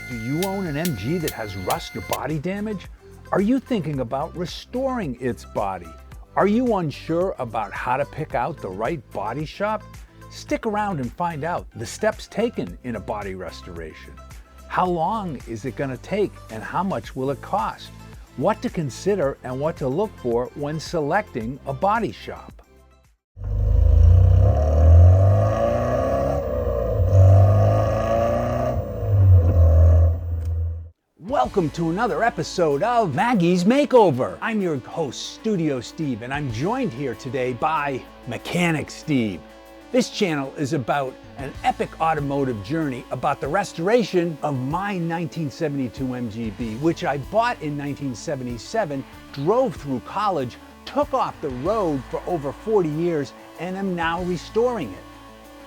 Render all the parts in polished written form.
Do you own an MG that has rust or body damage? Are you thinking about restoring its body? Are you unsure about how to pick out the right body shop? Stick around and find out the steps taken in a body restoration. How long is it going to take and how much will it cost? What to consider and what to look for when selecting a body shop. Welcome to another episode of Maggie's Makeover. I'm your host, Studio Steve, and I'm joined here today by Mechanic Steve. This channel is about an epic automotive journey about the restoration of my 1972 MGB, which I bought in 1977, drove through college, took off the road for over 40 years, and am now restoring it.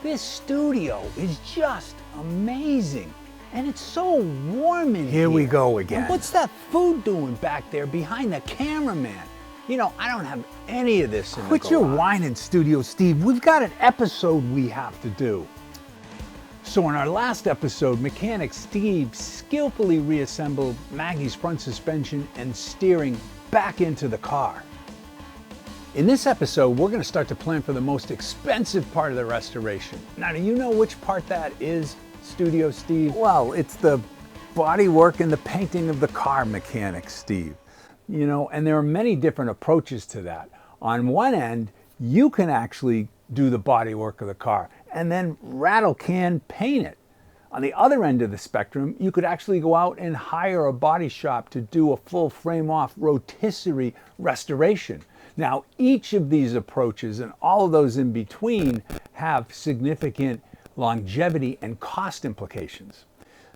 This studio is just amazing. And it's so warm in here. Here we go again. And what's that food doing back there behind the cameraman? You know, I don't have any of this in the garage. Quit your whining, Studio Steve. We've got an episode we have to do. So in our last episode, Mechanic Steve skillfully reassembled Maggie's front suspension and steering back into the car. In this episode, we're going to start to plan for the most expensive part of the restoration. Now, do you know which part that is, Studio Steve? Well, it's the body work and the painting of the car, Mechanic Steve. You know, and there are many different approaches to that. On one end, you can actually do the body work of the car and then rattle can paint it. On the other end of the spectrum, you could actually go out and hire a body shop to do a full frame-off rotisserie restoration. Now, each of these approaches and all of those in between have significant longevity and cost implications.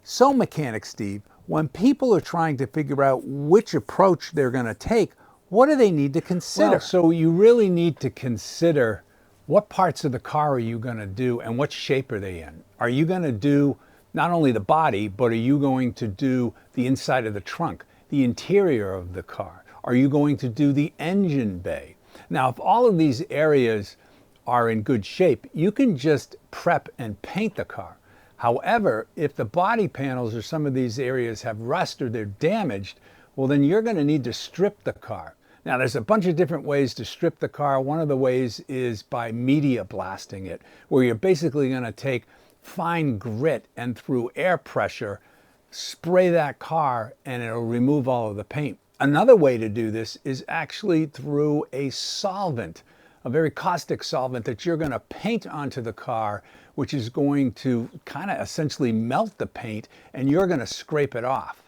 So, Mechanic Steve, when people are trying to figure out which approach they're going to take, what do they need to consider? Well, so you really need to consider what parts of the car are you going to do and what shape are they in? Are you going to do not only the body, but are you going to do the inside of the trunk, the interior of the car? Are you going to do the engine bay? Now, if all of these areas are in good shape, you can just prep and paint the car. However, if the body panels or some of these areas have rust or they're damaged, well, then you're going to need to strip the car. Now, there's a bunch of different ways to strip the car. One of the ways is by media blasting it, where you're basically going to take fine grit and through air pressure, spray that car and it'll remove all of the paint. Another way to do this is actually through a solvent, a very caustic solvent that you're going to paint onto the car, which is going to kind of essentially melt the paint, and you're going to scrape it off.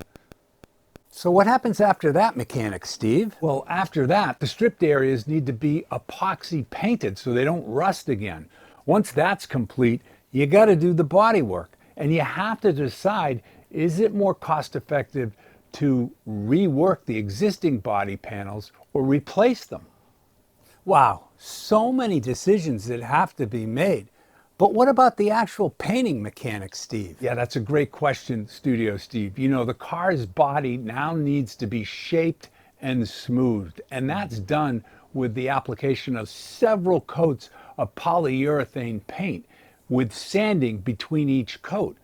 So what happens after that, Mechanic Steve? Well, after that, the stripped areas need to be epoxy painted so they don't rust again. Once that's complete, you got to do the body work, and you have to decide, is it more cost effective to rework the existing body panels or replace them? Wow, so many decisions that have to be made. But what about the actual painting, Mechanic Steve? Yeah, that's a great question, Studio Steve. You know, the car's body now needs to be shaped and smoothed, and that's done with the application of several coats of polyurethane paint with sanding between each coat.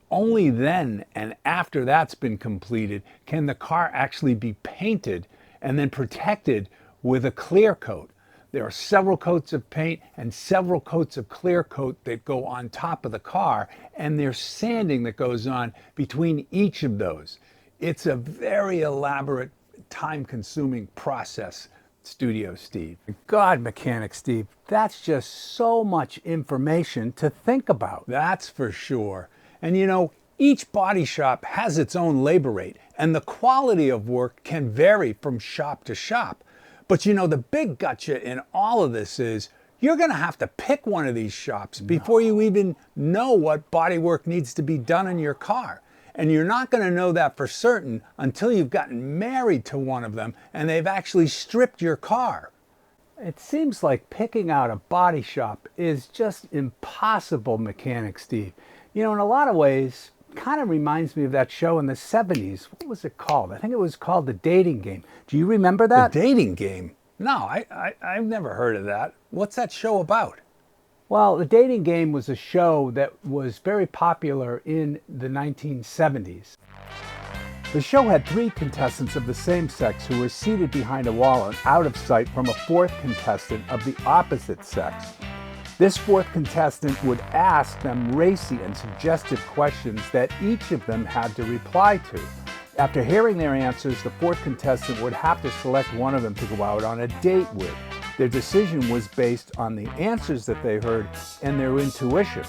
Only then and after that's been completed can the car actually be painted and then protected with a clear coat. There are several coats of paint and several coats of clear coat that go on top of the car, and there's sanding that goes on between each of those. It's a very elaborate, time-consuming process, Studio Steve. God, Mechanic Steve, that's just so much information to think about. That's for sure. And you know, each body shop has its own labor rate, and the quality of work can vary from shop to shop. But you know, the big gotcha in all of this is you're going to have to pick one of these shops before you even know what body work needs to be done in your car. And you're not going to know that for certain until you've gotten married to one of them and they've actually stripped your car. It seems like picking out a body shop is just impossible, Mechanic Steve. You know, in a lot of ways, kind of reminds me of that show in the 70s. What was it called? I think it was called The Dating Game. Do you remember that? The Dating Game? No, I've never heard of that. What's that show about? Well, the dating game was a show that was very popular in the 1970s. The show had 3 contestants of the same sex who were seated behind a wall and out of sight from a 4th contestant of the opposite sex. This 4th contestant would ask them racy and suggestive questions that each of them had to reply to. After hearing their answers, the 4th contestant would have to select one of them to go out on a date with. Their decision was based on the answers that they heard and their intuition.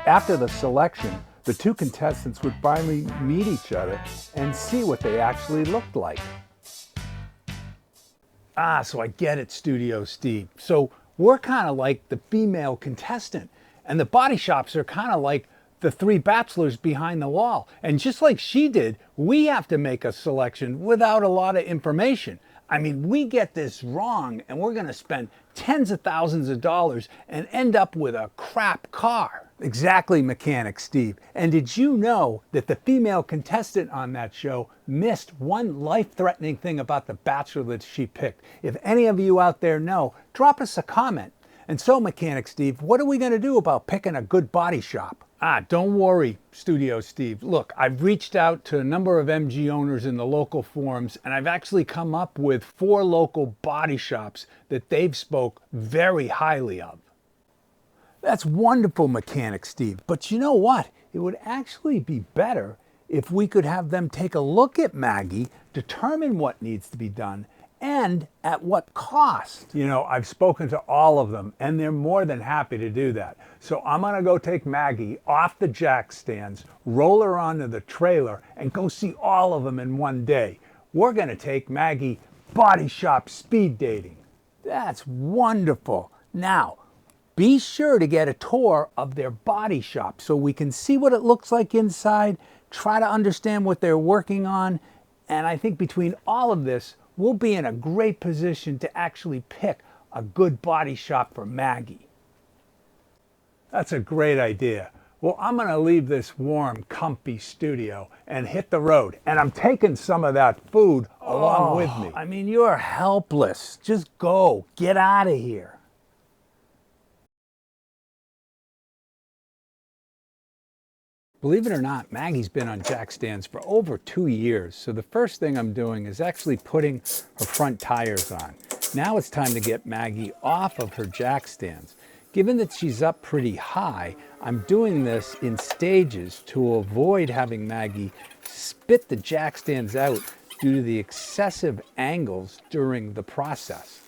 After the selection, the 2 contestants would finally meet each other and see what they actually looked like. So I get it, Studio Steve. So we're kind of like the female contestant, and the body shops are kind of like the 3 bachelors behind the wall. And just like she did, we have to make a selection without a lot of information. I mean, we get this wrong and we're going to spend tens of thousands of dollars and end up with a crap car. Exactly, Mechanic Steve. And did you know that the female contestant on that show missed one life-threatening thing about the bachelor that she picked? If any of you out there know, drop us a comment. And so, Mechanic Steve, what are we going to do about picking a good body shop? Don't worry, Studio Steve. Look, I've reached out to a number of MG owners in the local forums, and I've actually come up with 4 local body shops that they've spoke very highly of. That's wonderful, Mechanic Steve. But you know what? It would actually be better if we could have them take a look at Maggie, determine what needs to be done, and at what cost. You know, I've spoken to all of them, and they're more than happy to do that. So I'm gonna go take Maggie off the jack stands, roll her onto the trailer, and go see all of them in one day. We're gonna take Maggie body shop speed dating. That's wonderful. Now, be sure to get a tour of their body shop so we can see what it looks like inside, try to understand what they're working on, and I think between all of this, we'll be in a great position to actually pick a good body shop for Maggie. That's a great idea. Well, I'm going to leave this warm, comfy studio and hit the road. And I'm taking some of that food along with me. I mean, you're helpless. Just go. Get out of here. Believe it or not, Maggie's been on jack stands for over 2 years. So the first thing I'm doing is actually putting her front tires on. Now it's time to get Maggie off of her jack stands. Given that she's up pretty high, I'm doing this in stages to avoid having Maggie spit the jack stands out due to the excessive angles during the process.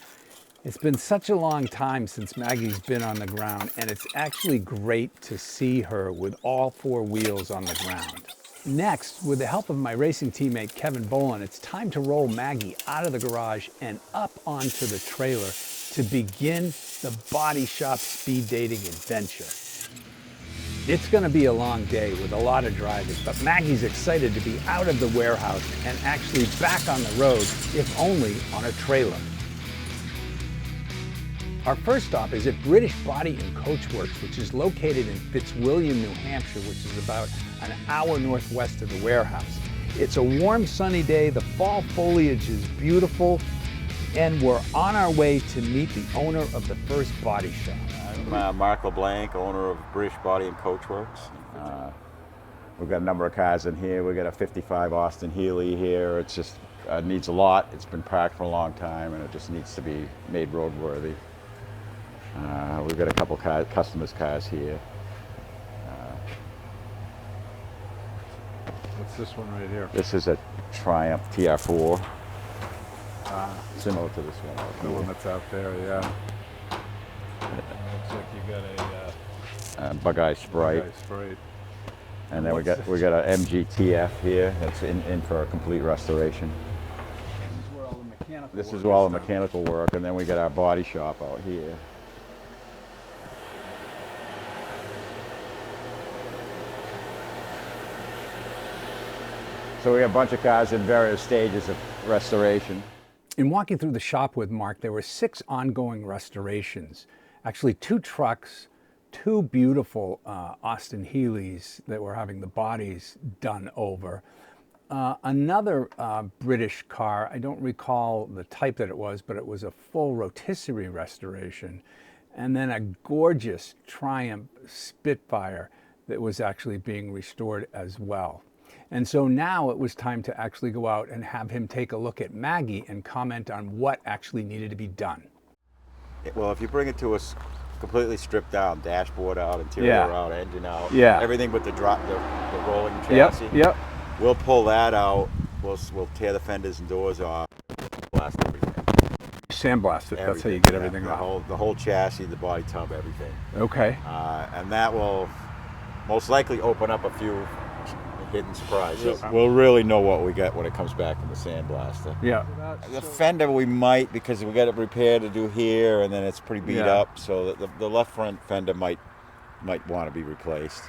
It's been such a long time since Maggie's been on the ground, and it's actually great to see her with all 4 wheels on the ground. Next, with the help of my racing teammate Kevin Bolin, it's time to roll Maggie out of the garage and up onto the trailer to begin the body shop speed dating adventure. It's going to be a long day with a lot of driving, but Maggie's excited to be out of the warehouse and actually back on the road, if only on a trailer. Our first stop is at British Body and Coachworks, which is located in Fitzwilliam, New Hampshire, which is about an hour northwest of the warehouse. It's a warm, sunny day. The fall foliage is beautiful, and we're on our way to meet the owner of the first body shop. I'm Mark LeBlanc, owner of British Body and Coachworks. We've got a number of cars in here. We've got a 55 Austin Healey here. It's just needs a lot. It's been parked for a long time, and it just needs to be made roadworthy. We've got a couple customers' cars here. What's this one right here? This is a Triumph TR4, similar to this one. The one that's out there, yeah. Looks like you got a Bug-Eye Sprite. And then we got a MGTF here that's in for a complete restoration. This is where all the mechanical work, and then we got our body shop out here. So we have a bunch of cars in various stages of restoration. In walking through the shop with Mark, there were 6 ongoing restorations. Actually, 2 trucks, 2 beautiful Austin Healeys that were having the bodies done over. Another British car, I don't recall the type that it was, but it was a full rotisserie restoration. and then a gorgeous Triumph Spitfire that was actually being restored as well. And so now it was time to actually go out and have him take a look at Maggie and comment on what actually needed to be done. Well, if you bring it to us completely stripped down, dashboard out, interior out, engine out, everything but the rolling chassis. Yep. We'll pull that out. We'll tear the fenders and doors off. Blast everything. Sandblast it. That's how you get everything off. The whole chassis, the body tub, everything. Okay. And that will most likely open up a few hidden surprises. We'll really know what we get when it comes back from the sandblaster. Yeah. The fender we might, because we got a repair to do here, and then it's pretty beat up, so the left front fender might want to be replaced.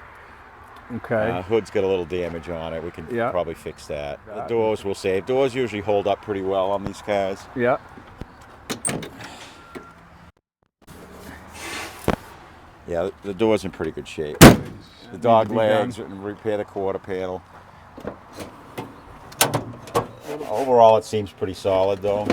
Okay. Hood's got a little damage on it. We can probably fix that. The doors we'll save. Doors usually hold up pretty well on these cars. Yeah. Yeah, the door's in pretty good shape. The dog legs, and repair the quarter panel. Overall, it seems pretty solid, though.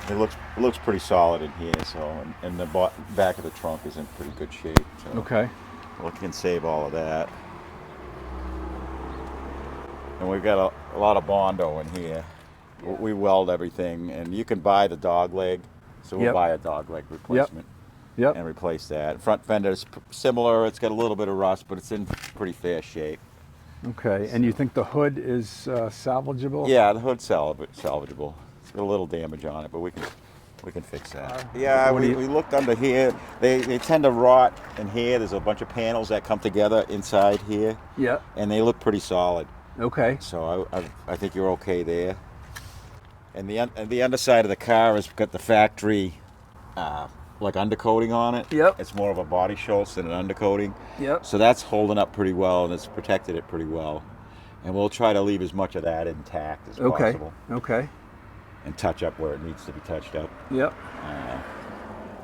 It looks pretty solid in here. So, and the back of the trunk is in pretty good shape. So Okay. We can save all of that. And we've got a lot of Bondo in here. We weld everything, and you can buy the dog leg. So we'll buy a dog leg replacement. Yep. And replace that. Front fender is similar. It's got a little bit of rust, but it's in pretty fair shape. Okay. And you think the hood is salvageable? Yeah, the hood's salvageable. It's got a little damage on it, but we can fix that. Yeah, we looked under here. They tend to rot in here. There's a bunch of panels that come together inside here. Yeah. And they look pretty solid. Okay. So I think you're okay there. And the underside of the car has got the factory like undercoating on it. Yep. It's more of a body Schultz than an undercoating. Yep. So that's holding up pretty well, and it's protected it pretty well. And we'll try to leave as much of that intact as possible. Okay. And touch up where it needs to be touched up. Yep.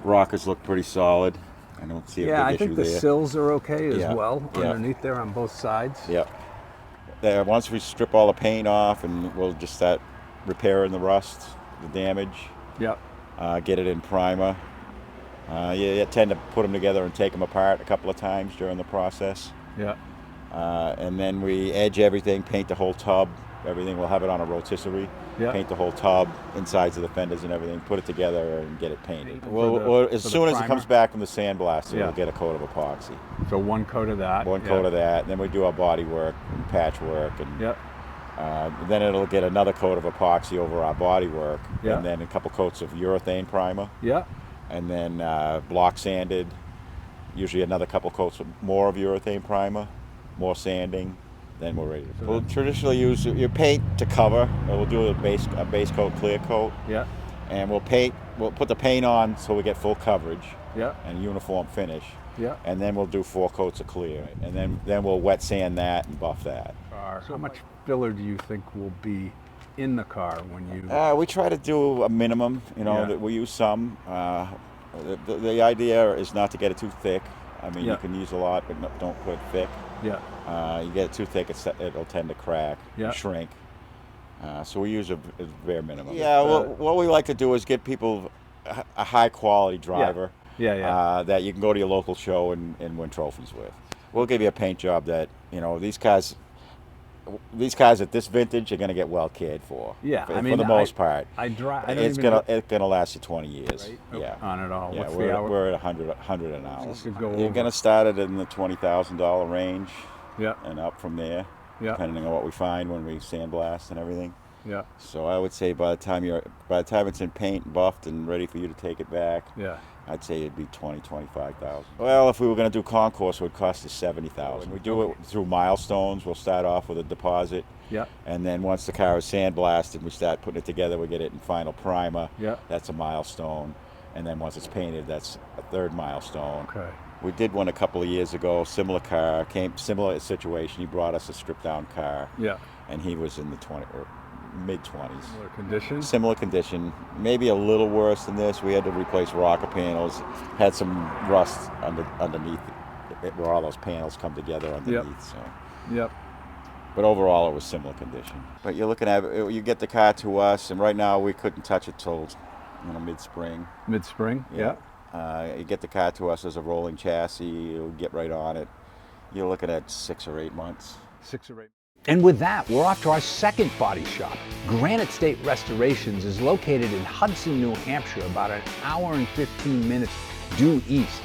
Rockers look pretty solid. I don't see a big issue there. Yeah, I think the sills are okay as well Yeah. underneath there on both sides. Yep. Once we strip all the paint off, and we'll just start repairing the rust, the damage. Yep. Get it in primer. You tend to put them together and take them apart a couple of times during the process. Yeah. And then we edge everything, paint the whole tub. Everything, we'll have it on a rotisserie. Yeah. Paint the whole tub, insides of the fenders and everything, put it together and get it painted. As soon as it comes back from the sandblaster, we'll get a coat of epoxy. So one coat of that. One coat of that, and then we do our body work and patch work. And then it'll get another coat of epoxy over our body work. And then a couple coats of urethane primer. Yeah. And then block sanded, usually another couple coats of more of urethane primer, more sanding, then we're ready. We'll traditionally use your paint to cover, and we'll do a base coat, clear coat. Yeah. And we'll put the paint on so we get full coverage. Yeah. And uniform finish. Yeah. And then we'll do 4 coats of clear, and then we'll wet sand that and buff that. How much filler do you think will be in the car when you? We try to do a minimum. That we use some. The idea is not to get it too thick. I mean, you can use a lot, but don't put it thick. Yeah. You get it too thick, it'll tend to crack, shrink. So we use a bare minimum. Yeah. What we like to do is get people a high quality driver. That you can go to your local show and win trophies with. We'll give you a paint job that these cars at this vintage are going to get well cared for. Yeah, for the most part. It's gonna last you 20 years. Right? Yeah, on it all. Yeah, What's we're the hour? we're at 100 an hour. You're going to start it in the $20,000 range. Yeah. And up from there. Yeah. Depending on what we find when we sandblast and everything. Yeah. So I would say by the time it's in paint and buffed and ready for you to take it back. Yeah. I'd say it'd be $25,000. Well, if we were going to do concourse, it would cost us $70,000. We do it through milestones. We'll start off with a deposit. Yeah. And then once the car is sandblasted, we start putting it together. We get it in final primer. Yeah. That's a milestone. And then once it's painted, that's a third milestone. Okay. We did one a couple of years ago. Similar car, similar situation. He brought us a stripped down car. Yeah. And he was in the mid-20s. Similar condition? Similar condition. Maybe a little worse than this. We had to replace rocker panels. Had some rust underneath where all those panels come together underneath. Yep. So. Yep. But overall, it was similar condition. But you're looking at, you get the car to us, and right now we couldn't touch it till mid-spring. Mid-spring, yeah. You get the car to us as a rolling chassis, you'll get right on it. You're looking at 6 or 8 months. 6 or 8. And with that, we're off to our second body shop. Granite State Restorations is located in Hudson, New Hampshire, about an hour and 15 minutes due east.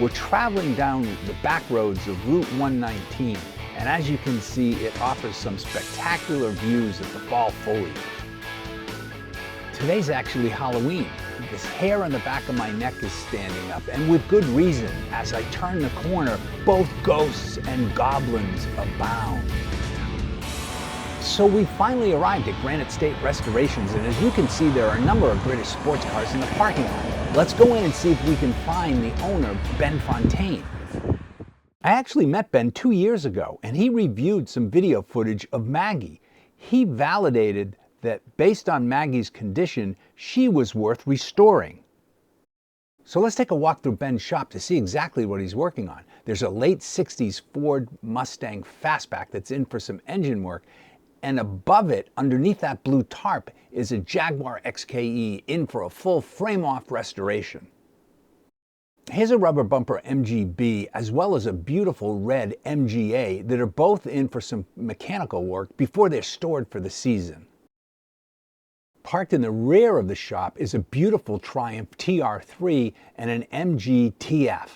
We're traveling down the back roads of Route 119, and as you can see, it offers some spectacular views of the fall foliage. Today's actually Halloween. This hair on the back of my neck is standing up, and with good reason. As I turn the corner, both ghosts and goblins abound. So we finally arrived at Granite State Restorations, and as you can see, there are a number of British sports cars in the parking lot. Let's go in and see if we can find the owner, Ben Fontaine. I actually met Ben 2 years ago, and he reviewed some video footage of Maggie. He validated that based on Maggie's condition, she was worth restoring. So let's take a walk through Ben's shop to see exactly what he's working on. There's a late 60s Ford Mustang Fastback that's in for some engine work, and above it, underneath that blue tarp, is a Jaguar XKE in for a full frame-off restoration. Here's a rubber bumper MGB, as well as a beautiful red MGA that are both in for some mechanical work before they're stored for the season. Parked in the rear of the shop is a beautiful Triumph TR3 and an MG TF.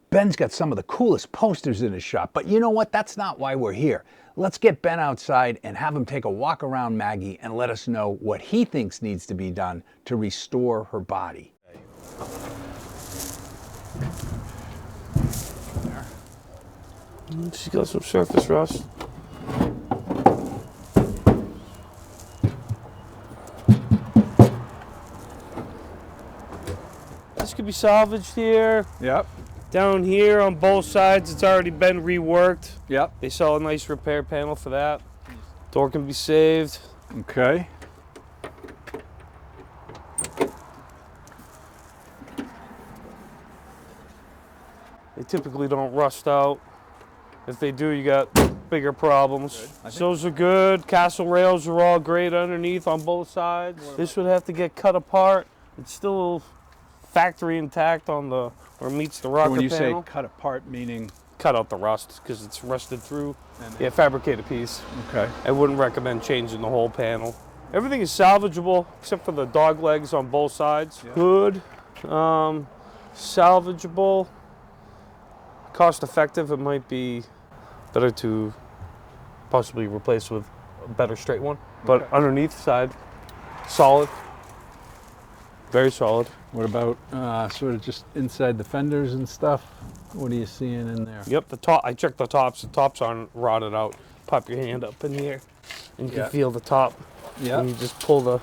Ben's got some of the coolest posters in his shop, but you know what? That's not why we're here. Let's get Ben outside and have him take a walk around Maggie and let us know what he thinks needs to be done to restore her body. She's got some surface rust. This could be salvaged here. Yep. Down here on both sides, it's already been reworked. Yep. They sell a nice repair panel for that. Door can be saved. Okay. They typically don't rust out. If they do, you got bigger problems. Those are good. Castle rails are all great underneath on both sides. This would have to get cut apart. It's still factory intact on the, or meets the rocker When you panel. say cut apart, meaning? Cut out the rust because it's rusted through. Yeah, fabricate a piece. Okay. I wouldn't recommend changing the whole panel. Everything is salvageable except for the dog legs on both sides. Yeah. Hood, salvageable. Cost effective, it might be better to possibly replace with a better straight one. But okay. Underneath side, solid. Very solid. What about sort of just inside the fenders and stuff? What are you seeing in there? Yep, the top. I checked the tops. The tops aren't rotted out. Pop your hand up in here, and you can feel the top. Yeah. And you just pull the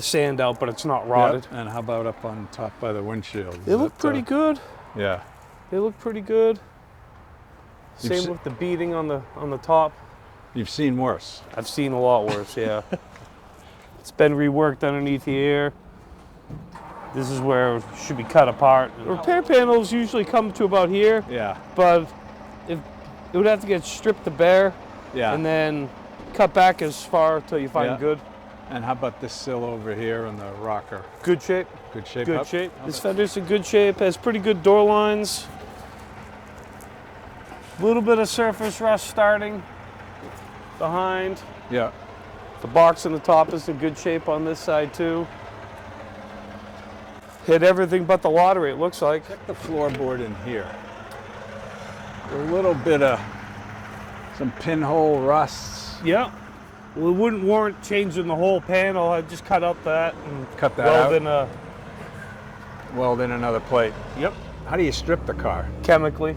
sand out, but it's not rotted. Yep. And how about up on top by the windshield? They look pretty good. Yeah. They look pretty good. Same with the beading on the top. You've seen worse. I've seen a lot worse. Yeah. It's been reworked underneath here. This is where it should be cut apart. Repair panels usually come to about here. Yeah. But it would have to get stripped to bare. Yeah. And then cut back as far till you find good. And how about this sill over here and the rocker? Good shape. Good shape. Good shape. This fender's in good shape. Has pretty good door lines. A little bit of surface rust starting behind. Yeah. The box in the top is in good shape on this side too. Hit everything but the lottery, it looks like. Check the floorboard in here. A little bit of some pinhole rusts. Yeah. Well, it wouldn't warrant changing the whole panel. I'd just cut out that and cut that out. Weld in another plate. Yep. How do you strip the car? Chemically.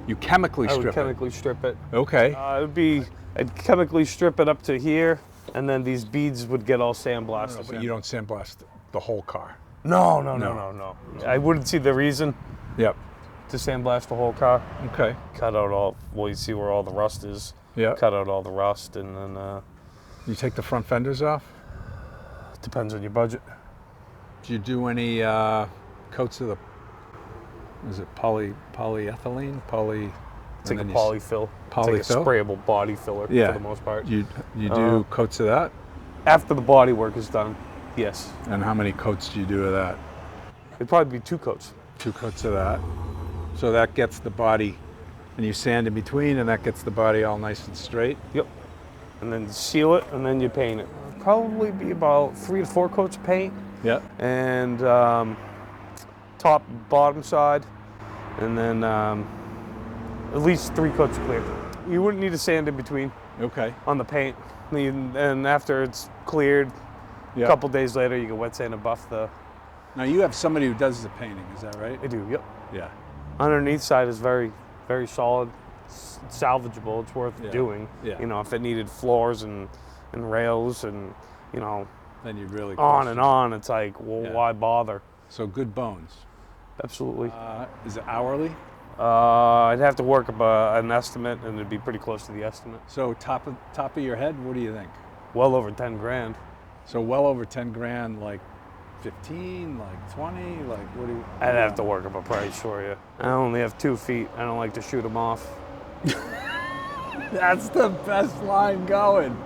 You chemically strip it? I would chemically strip it. Okay. I'd chemically strip it up to here, and then these beads would get all sandblasted. No, but you don't sandblast the whole car. No. I wouldn't see the reason. Yep. To sandblast the whole car. Okay. Cut out all. Well, you see where all the rust is. Yeah. Cut out all the rust, and then. You take the front fenders off? Depends on your budget. Do you do any coats of the? Is it polyethylene? It's like a polyfill. It's like a sprayable body filler for the most part. You do coats of that? After the body work is done. Yes. And how many coats do you do of that? It'd probably be 2 coats. 2 coats of that. So that gets the body, and you sand in between, and that gets the body all nice and straight. Yep. And then seal it, and then you paint it. Probably be about 3 to 4 coats of paint. Yeah. And top, bottom side, and then at least 3 coats of clear. You wouldn't need to sand in between Okay. on the paint. And after it's cleared, Yeah. a couple days later, you can wet sand and buff the. Now you have somebody who does the painting, is that right? I do, yep. Yeah. Underneath side is very, very solid, salvageable. It's worth Yeah. doing. Yeah. You know, if it needed floors and rails and, you know, Then you'd really on question and it. on, it's like, well, Yeah. why bother? So good bones. Absolutely. Is it hourly? I'd have to work up an estimate, and it'd be pretty close to the estimate. So top of your head, what do you think? Well over 10 grand. So well over 10 grand, like 15, like 20, like what do you? I'd have to work up a price for you. I only have 2 feet. I don't like to shoot them off. That's the best line going.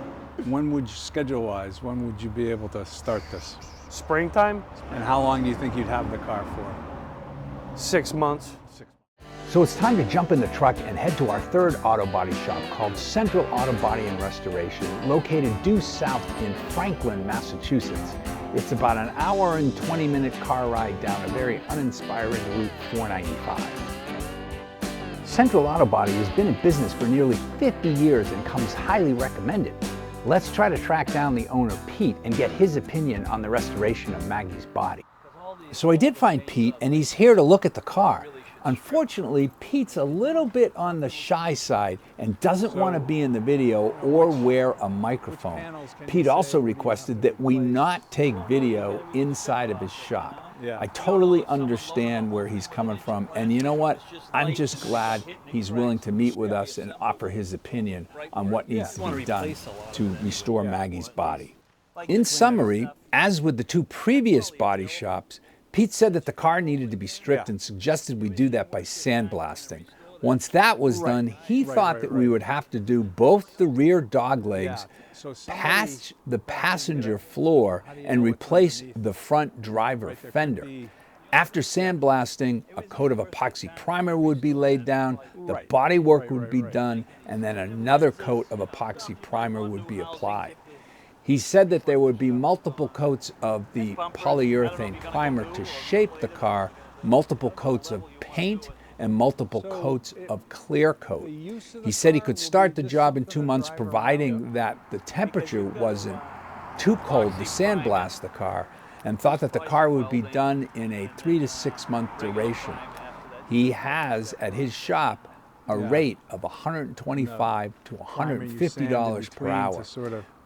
When would you, schedule-wise, when would you be able to start this? Springtime, And how long do you think you'd have the car for? 6 months. So it's time to jump in the truck and head to our third auto body shop called Central Auto Body and Restoration, located due south in Franklin, Massachusetts. It's about an hour and 20-minute car ride down a very uninspiring Route 495. Central Auto Body has been in business for nearly 50 years and comes highly recommended. Let's try to track down the owner, Pete, and get his opinion on the restoration of Maggie's body. So I did find Pete, and he's here to look at the car. Unfortunately, Pete's a little bit on the shy side and doesn't want to be in the video or wear a microphone. Pete also requested that we not take video inside of his shop. Yeah. I totally understand where he's coming from, and you know what? I'm just glad he's willing to meet with us and offer his opinion on what needs to be done to restore Maggie's body. In summary, as with the 2 previous body shops, Pete said that the car needed to be stripped and suggested we do that by sandblasting. Once that was done, he thought that we would have to do both the rear dog legs, patch the passenger floor, and replace the front driver fender. After sandblasting, a coat of epoxy primer would be laid down, the body work would be done, and then another coat of epoxy primer would be applied. He said that there would be multiple coats of the polyurethane primer to shape the car, multiple coats of paint, and multiple coats of clear coat. He said he could start the job in 2 months, providing that the temperature wasn't too cold to sandblast the car, and thought that the car would be done in a 3 to 6 month duration. He has at his shop a rate of $125 to $150 per hour.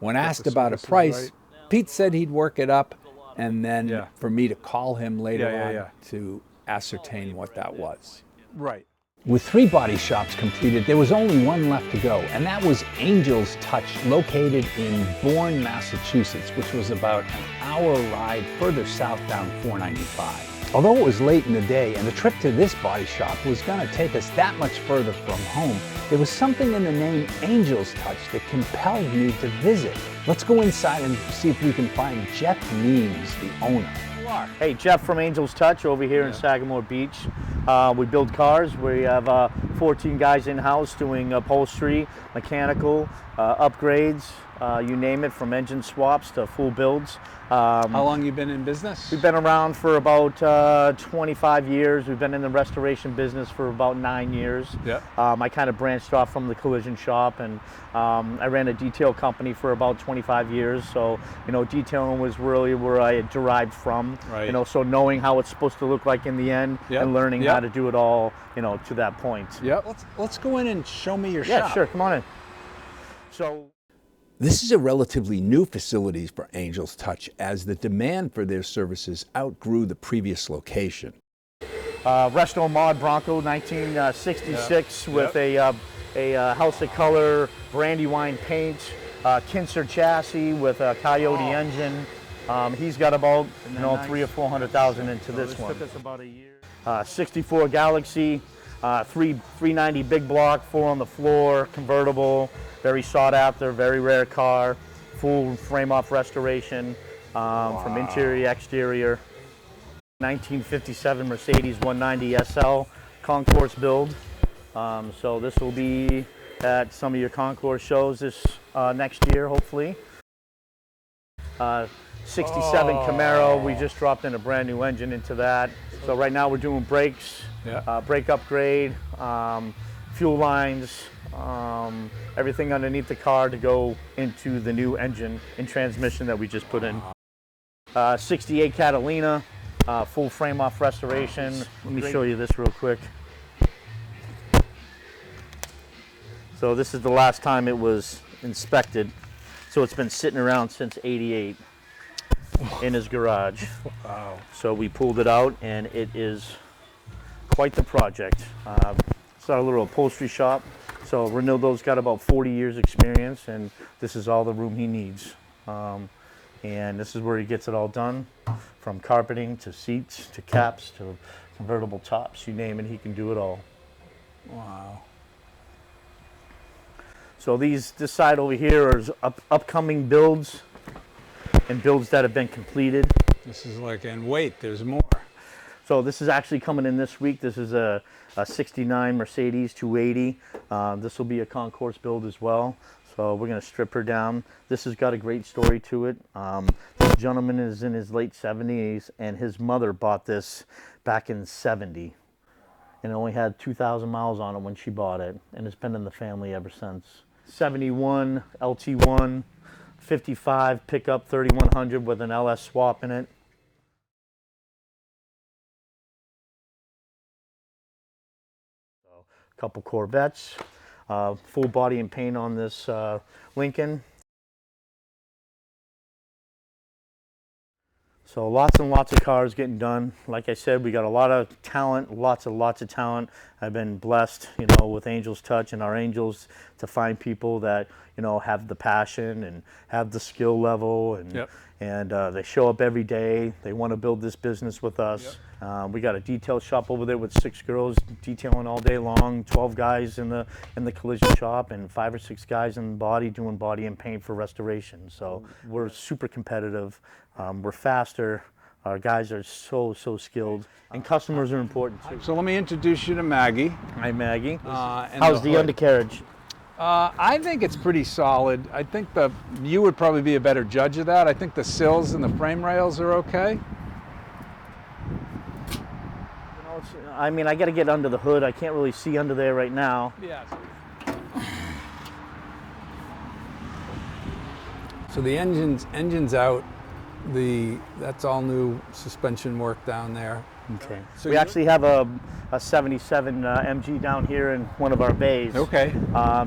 When asked about a price, Pete said he'd work it up, and then for me to call him later on to ascertain what that was. Right. With 3 body shops completed, there was only one left to go, and that was Angel's Touch, located in Bourne, Massachusetts, which was about an hour ride further south down 495. Although it was late in the day and the trip to this body shop was going to take us that much further from home, there was something in the name Angel's Touch that compelled me to visit. Let's go inside and see if we can find Jeff Means, the owner. Hey, Jeff from Angel's Touch over here in Sagamore Beach. We build cars. We have 14 guys in-house doing upholstery, mechanical, upgrades, you name it, from engine swaps to full builds. How long you been in business? We've been around for about 25 years. We've been in the restoration business for about 9 years. Yeah. I kind of branched off from the collision shop, and I ran a detail company for about 25 years. So, you know, detailing was really where I derived from. Right. You know, so knowing how it's supposed to look like in the end, and learning how to do it all, you know, to that point. Yep. Let's go in and show me your shop. Yeah, sure. Come on in. So. This is a relatively new facility for Angel's Touch, as the demand for their services outgrew the previous location. Resto Mod Bronco 1966 with a House of Color Brandywine paint, Kinser chassis with a Coyote engine. He's got about 300,000 or 400,000 into this one. Took us about a year. 64 Galaxy, 390 big block, 4 on the floor, convertible. Very sought after, very rare car, full frame off restoration. from interior, exterior. 1957 Mercedes 190 SL concourse build. So this will be at some of your concourse shows this next year, hopefully. 67 Camaro, we just dropped in a brand new engine into that. So right now we're doing brakes, brake upgrade, fuel lines, everything underneath the car to go into the new engine and transmission that we just put in. 68 Catalina, full frame off restoration. Let me show you this real quick. So this is the last time it was inspected. So it's been sitting around since '88 in his garage. Wow. So we pulled it out and it is quite the project. It's our little upholstery shop. So Renildo's got about 40 years experience and this is all the room he needs. And this is where he gets it all done, from carpeting to seats to caps to convertible tops, you name it, he can do it all. Wow. So this side over here is upcoming builds and builds that have been completed. This is like, and wait, there's more. So this is actually coming in this week. This is a 69 Mercedes 280. This will be a concourse build as well. So we're gonna strip her down. This has got a great story to it. This gentleman is in his late 70s and his mother bought this back in '70. And it only had 2,000 miles on it when she bought it. And it's been in the family ever since. 71 LT1, 55 pickup 3100 with an LS swap in it. So, a couple Corvettes, full body and paint on this Lincoln. So lots and lots of cars getting done. Like I said, we got a lot of talent, lots of talent. I've been blessed, you know, with Angels Touch and our angels to find people that, you know, have the passion and have the skill level and they show up every day. They want to build this business with us. We got a detail shop over there with 6 girls detailing all day long, 12 guys in the collision shop, and 5 or 6 guys in the body doing body and paint for restoration. So we're super competitive. We're faster. Our guys are so skilled, and customers are important too. So let me introduce you to Maggie. Hi, Maggie. And How's the undercarriage? I think it's pretty solid. I think you would probably be a better judge of that. I think the sills and the frame rails are okay. You know, I mean, I got to get under the hood. I can't really see under there right now. Yes. So the engine's out. That's all new suspension work down there. Okay. So we actually have a 77 MG down here in one of our bays. Okay.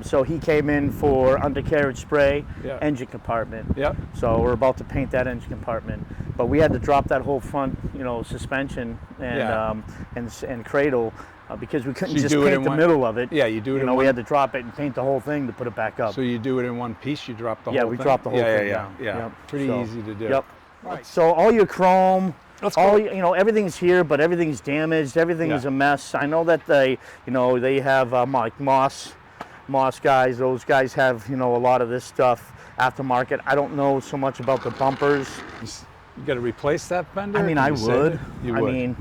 So he came in for undercarriage spray, engine compartment. Yep. So we're about to paint that engine compartment, but we had to drop that whole front, you know, suspension and cradle because we couldn't just paint the middle of it. Yeah, you do it. You know, we had to drop it and paint the whole thing to put it back up. So you do it in one piece. You drop the whole thing. Yeah, we dropped the whole thing down. Yeah. Yep. Pretty easy to do. Yep. Right. So all your chrome, go. you know, everything's here, but everything's damaged. Everything is a mess. I know that they have like Moss guys. Those guys have, you know, a lot of this stuff aftermarket. I don't know so much about the bumpers. You got to replace that fender? I mean, I would. You I would. mean,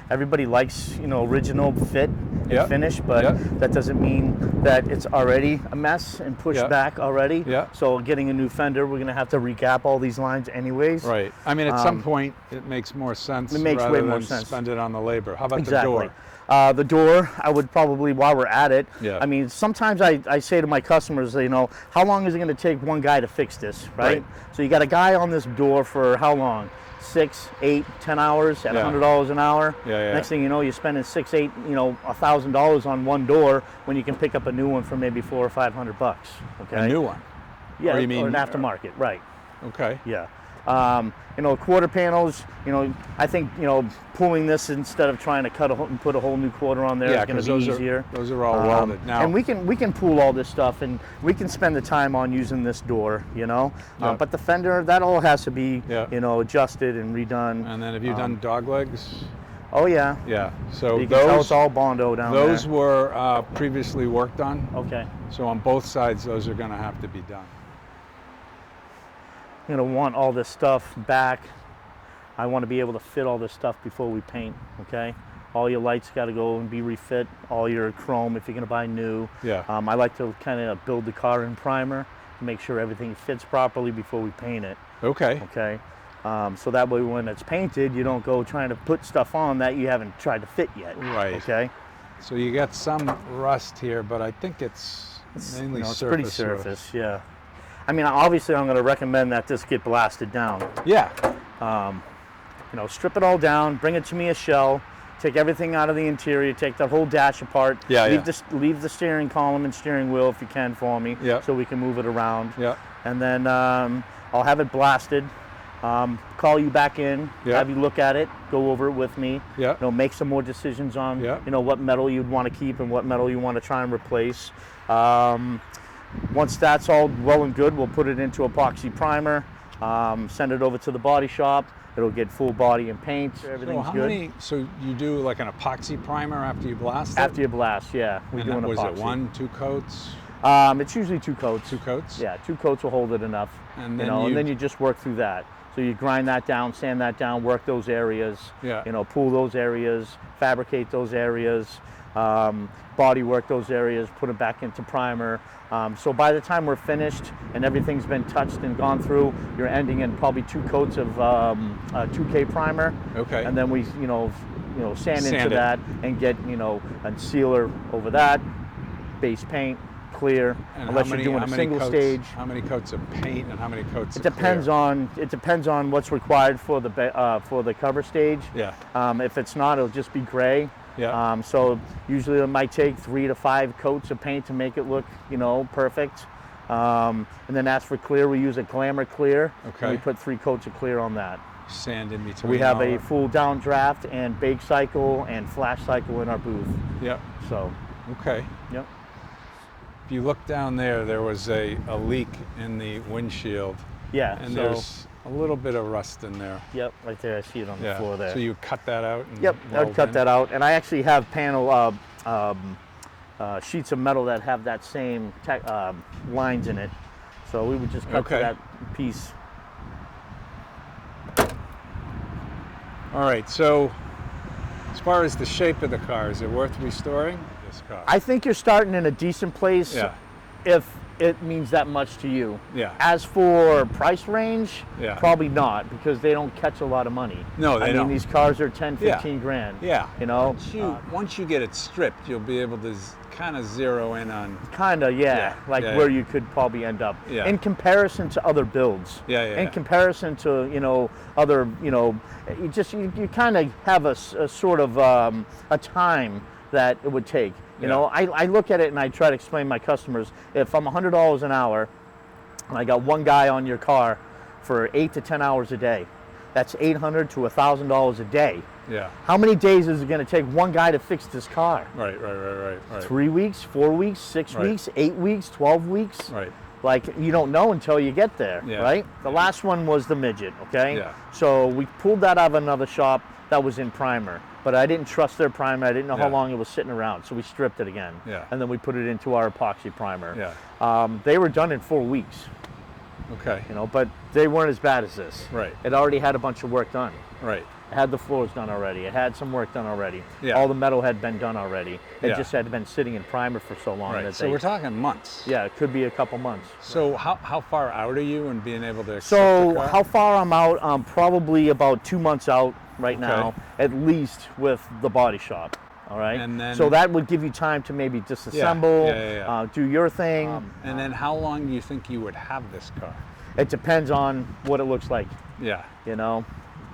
everybody likes, you know, original fit and Yep. finish, but Yep. that doesn't mean that it's already a mess and pushed Yep. back already. Yep. So getting a new fender, we're gonna have to recap all these lines anyways. Right. I mean, at some point, it makes more sense. It makes rather way more than sense. Spend it on the labor. How about Exactly. the door? The door, I would probably, while we're at it, Yeah. I mean, sometimes I say to my customers, you know, how long is it going to take one guy to fix this, right? So you got a guy on this door for how long? 6, 8, 10 hours at $100 an hour. Yeah. Next thing you know, you're spending 6, 8, you know, $1,000 on one door when you can pick up a new one for maybe $400 or $500. Okay. A new one? Yeah, Or you mean an aftermarket, right? Okay. Yeah. You know, quarter panels, you know, I think, you know, pulling this instead of trying to cut and put a whole new quarter on there is going to be easier. Those are all welded now. And we can pull all this stuff and we can spend the time on using this door, you know. But the fender, that all has to be, you know, adjusted and redone. And then have you done dog legs? Oh yeah. Yeah. So you can tell it's all Bondo down there. Those were previously worked on. Okay. So on both sides, those are going to have to be done. want all this stuff back. I want to be able to fit all this stuff before we paint, okay? All your lights got to go and be refit, all your chrome if you're going to buy new. Yeah. I like to kind of build the car in primer to make sure everything fits properly before we paint it, Okay. okay? So that way when it's painted, you don't go trying to put stuff on that you haven't tried to fit yet, Right. okay? So you got some rust here, but I think it's mainly It's surface. pretty rust. surface, yeah. I mean, obviously I'm going to recommend that this get blasted down. Yeah. Strip it all down, bring it to me a shell, take everything out of the interior, take the whole dash apart, Yeah, leave the steering column and steering wheel if you can for me, Yeah. so we can move it around. Yeah. And then I'll have it blasted, call you back in, Yeah. have you look at it, go over it with me, Yeah. make some more decisions on Yeah. what metal you'd want to keep and what metal you want to try and replace. Once that's all well and good, we'll put it into epoxy primer, send it over to the body shop. It'll get full body and paint. Everything's good. So you do like an epoxy primer after you blast it? After you blast, yeah. We And do an was epoxy. it 1, 2 coats? It's usually 2 coats. 2 coats? Yeah, 2 coats will hold it enough. And And then you just work through that. So you grind that down, sand that down, work those areas. Yeah. Pull those areas, fabricate those areas, body work those areas, put it back into primer. So by the time we're finished and everything's been touched and gone through, you're ending in probably 2 coats of 2K primer. Okay. And then we, sand into it. that and get, a sealer over that, base paint, clear. And unless you're doing a single coats, stage. How many coats of paint and how many coats It of depends on what's required for the cover stage. Yeah. If it's not, it'll just be gray. Yeah. So usually it might take 3 to 5 coats of paint to make it look, perfect. And then as for clear, we use a Glamour Clear. Okay. And we put 3 coats of clear on that. Sand in between. We have all a of- full downdraft and bake cycle and flash cycle in our booth. Yep. So, Okay. yep. If you look down there was a leak in the windshield. Yeah. And so, there's a little bit of rust in there. Yep, right there. I see it on the Yeah. floor there. So you cut that out? And Yep, weld I'd cut in? that out. And I actually have panel sheets of metal that have that same lines in it. So we would just cut to Okay. that piece. All right, so as far as the shape of the car, is it worth restoring this car? I think you're starting in a decent place Yeah. if it means that much to you. Yeah. As for price range, Yeah. probably not, because they don't catch a lot of money. No, they I don't. mean, these cars are 10, Yeah. 15 grand. Yeah. Once you get it stripped, you'll be able to kind of zero in on. Kinda, yeah. Yeah, yeah, where yeah. you could probably end up. Yeah. In comparison to other builds. Yeah, yeah, In yeah. comparison to, other, you kind of have a sort of a time that it would take. You know, I look at it and I try to explain to my customers, if I'm $100 an hour and I got one guy on your car for 8 to 10 hours a day, that's $800 to $1,000 a day. Yeah. How many days is it going to take one guy to fix this car? Right. 3 weeks, 4 weeks, 6 Right. weeks, 8 weeks, 12 weeks? Right. Like, you don't know until you get there, Yeah. right? The last one was the midget, okay? Yeah. So we pulled that out of another shop that was in primer, but I didn't trust their primer. I didn't know how Yeah. long it was sitting around, so we stripped it again. Yeah. And then we put it into our epoxy primer. Yeah. They were done in 4 weeks, Okay. but they weren't as bad as this. Right. It already had a bunch of work done. Right. It had the floors done already. It had some work done already. Yeah. All the metal had been done already. It Yeah. just had been sitting in primer for so long Right. that So we're talking months. yeah, it could be a couple months. So how far out are you in being able to accept So the car? how far I'm out? I'm probably about 2 months out right now, Okay. at least with the body shop. All right. And then- so that would give you time to maybe disassemble, Yeah. do your thing. And then how long do you think you would have this car? It depends on what it looks like. Yeah.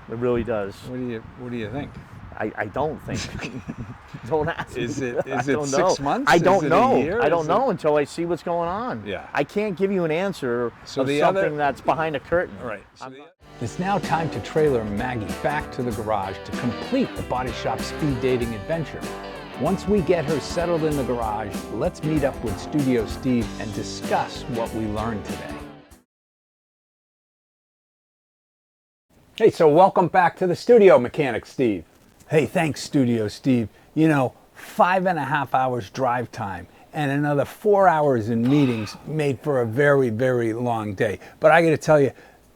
It really does. What do you think? I don't think. Don't ask Is me. it I don't 6 know. months? I Is don't it a know. year? I don't Is know until I see what's going on. Yeah. I can't give you an answer So of the something other- that's behind a curtain. All right. So It's now time to trailer Maggie back to the garage to complete the body shop speed dating adventure. Once we get her settled in the garage, let's meet up with Studio Steve and discuss what we learned today. Hey, so welcome back to the studio, Mechanic Steve. Hey, thanks, Studio Steve. 5.5 hours drive time and another 4 hours in meetings made for a very, very long day. But I got to tell you,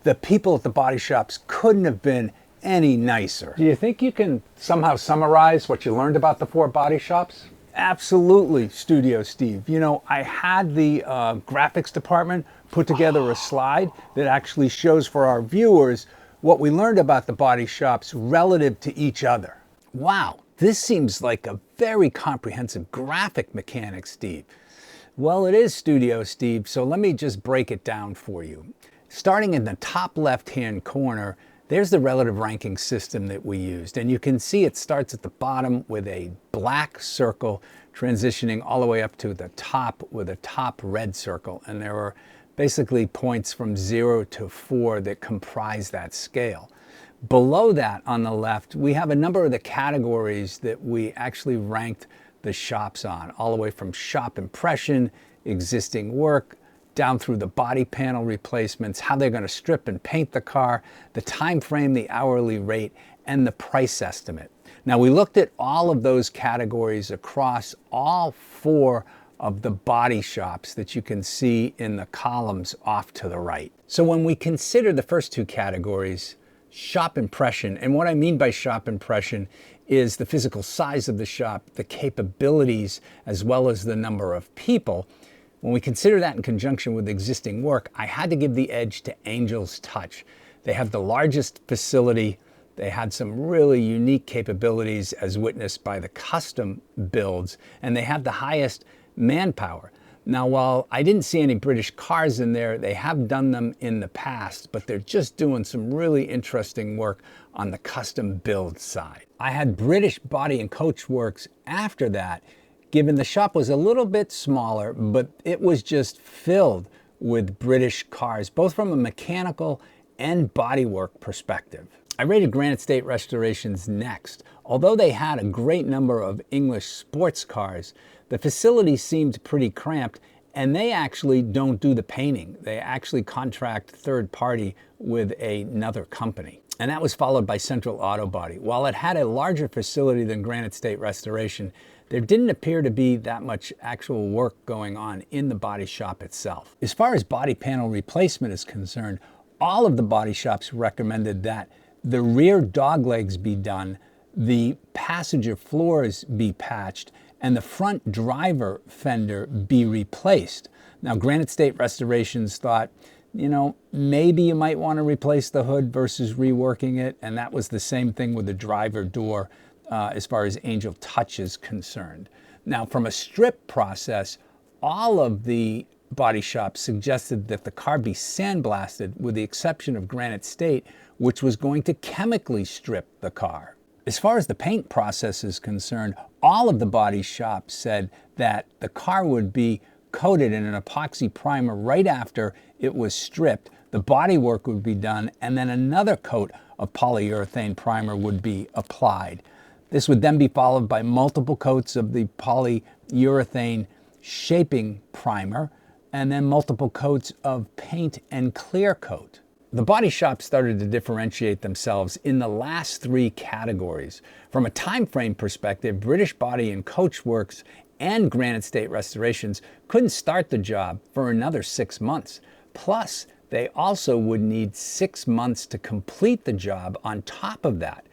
The people at the body shops couldn't have been any nicer. Do you think you can somehow summarize what you learned about the 4 body shops? Absolutely, Studio Steve. You know, I had the graphics department put together a slide that actually shows for our viewers what we learned about the body shops relative to each other. Wow, this seems like a very comprehensive graphic, Mechanic Steve. Well, it is, Studio Steve, so let me just break it down for you. Starting in the top left-hand corner, there's the relative ranking system that we used, and you can see it starts at the bottom with a black circle transitioning all the way up to the top with a top red circle, and there are basically points from 0 to 4 that comprise that scale. Below that on the left, we have a number of the categories that we actually ranked the shops on, all the way from shop impression, existing work, down through the body panel replacements, how they're going to strip and paint the car, the time frame, the hourly rate, and the price estimate. Now, we looked at all of those categories across all 4 of the body shops that you can see in the columns off to the right. So when we consider the first 2 categories, shop impression, and what I mean by shop impression is the physical size of the shop, the capabilities, as well as the number of people. When we consider that in conjunction with existing work, I had to give the edge to Angel's Touch. They have the largest facility. They had some really unique capabilities as witnessed by the custom builds, and they have the highest manpower. Now, while I didn't see any British cars in there, they have done them in the past, but they're just doing some really interesting work on the custom build side. I had British Body and Coachworks after that, given the shop was a little bit smaller, but it was just filled with British cars, both from a mechanical and bodywork perspective. I rated Granite State Restorations next. Although they had a great number of English sports cars, the facility seemed pretty cramped, and they actually don't do the painting. They actually contract third party with another company. And that was followed by Central Auto Body. While it had a larger facility than Granite State Restoration, there didn't appear to be that much actual work going on in the body shop itself. As far as body panel replacement is concerned, all of the body shops recommended that the rear dog legs be done, the passenger floors be patched, and the front driver fender be replaced. Now, Granite State Restorations thought, you know, maybe you might want to replace the hood versus reworking it, and that was the same thing with the driver door as far as Angel Touch is concerned. Now, from a strip process, all of the body shops suggested that the car be sandblasted with the exception of Granite State, which was going to chemically strip the car. As far as the paint process is concerned, all of the body shops said that the car would be coated in an epoxy primer right after it was stripped, the body work would be done, and then another coat of polyurethane primer would be applied. This would then be followed by multiple coats of the polyurethane shaping primer, and then multiple coats of paint and clear coat. The body shops started to differentiate themselves in the last 3 categories. From a time frame perspective, British Body and Coachworks and Granite State Restorations couldn't start the job for another 6 months. Plus, they also would need 6 months to complete the job on top of that.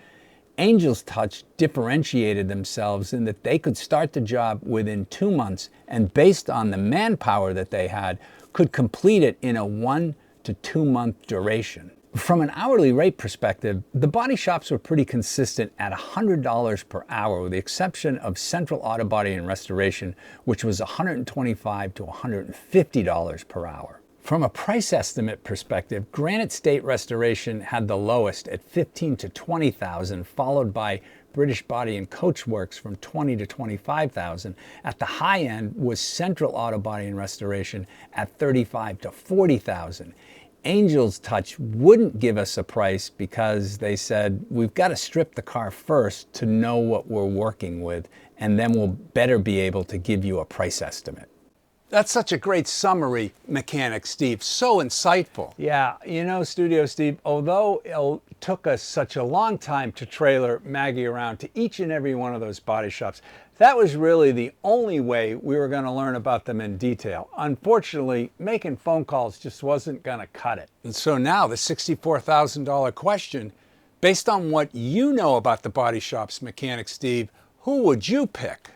Angel's Touch differentiated themselves in that they could start the job within 2 months, and based on the manpower that they had, could complete it in a 1 to 2 month duration. From an hourly rate perspective, the body shops were pretty consistent at $100 per hour, with the exception of Central Auto Body and Restoration, which was $125 to $150 per hour. From a price estimate perspective, Granite State Restoration had the lowest at $15,000 to $20,000, followed by British Body and Coachworks from $20,000 to $25,000. At the high end was Central Auto Body and Restoration at $35,000 to $40,000. Angel's Touch wouldn't give us a price because they said, we've got to strip the car first to know what we're working with, and then we'll better be able to give you a price estimate. That's such a great summary, Mechanic Steve. So insightful. Yeah, you know, Studio Steve, although took us such a long time to trailer Maggie around to each and every one of those body shops. That was really the only way we were going to learn about them in detail. Unfortunately, making phone calls just wasn't going to cut it. And so now the $64,000 question, based on what you know about the body shops, Mechanic Steve, who would you pick?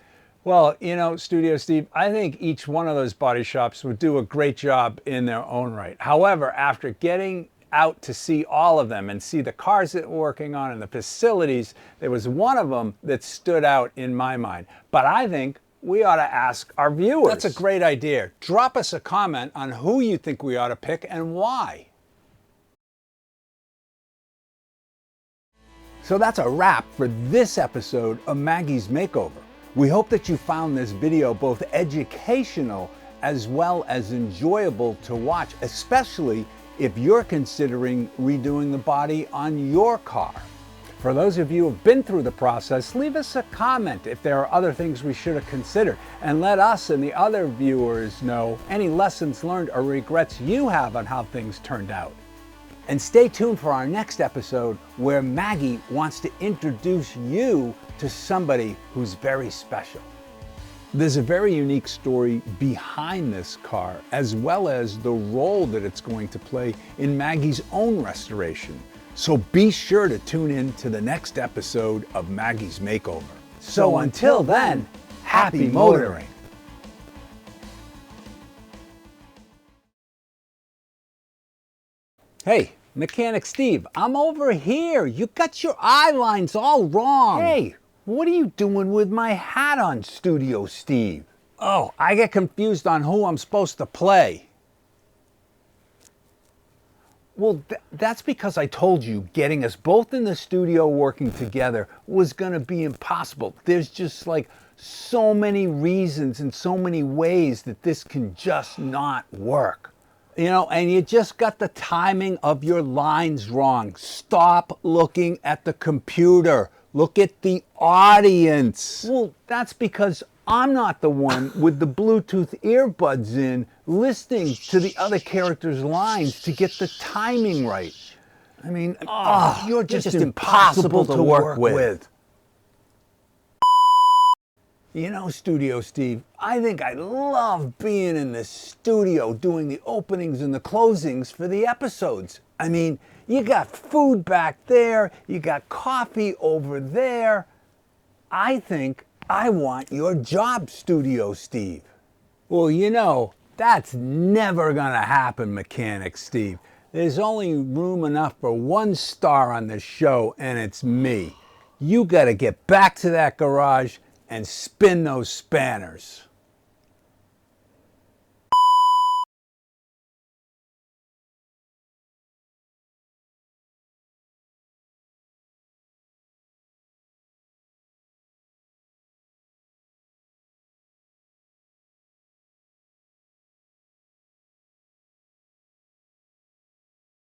Well, you know, Studio Steve, I think each one of those body shops would do a great job in their own right. However, after getting out to see all of them and see the cars that we're working on and the facilities, there was one of them that stood out in my mind. But I think we ought to ask our viewers. That's a great idea. Drop us a comment on who you think we ought to pick and why. So that's a wrap for this episode of Maggie's Makeover. We hope that you found this video both educational as well as enjoyable to watch, especially if you're considering redoing the body on your car. For those of you who have been through the process, leave us a comment if there are other things we should have considered, and let us and the other viewers know any lessons learned or regrets you have on how things turned out. And stay tuned for our next episode where Maggie wants to introduce you to somebody who's very special. There's a very unique story behind this car, as well as the role that it's going to play in Maggie's own restoration. So be sure to tune in to the next episode of Maggie's Makeover. So until then, happy motoring. Hey, Mechanic Steve, I'm over here. You got your eye lines all wrong. Hey, what are you doing with my hat on, Studio Steve? Oh, I get confused on who I'm supposed to play. Well, that's because I told you getting us both in the studio working together was going to be impossible. There's just like so many reasons and so many ways that this can just not work. You know, and you just got the timing of your lines wrong. Stop looking at the computer. Look at the audience. Well, that's because I'm not the one with the Bluetooth earbuds in listening to the other character's lines to get the timing right. I mean, you're just impossible to work with. You know, Studio Steve, I think I love being in the studio doing the openings and the closings for the episodes. I mean, you got food back there, you got coffee over there. I think I want your job, Studio Steve. Well, you know, that's never gonna happen, Mechanic Steve. There's only room enough for one star on this show, and it's me. You gotta get back to that garage and spin those spanners.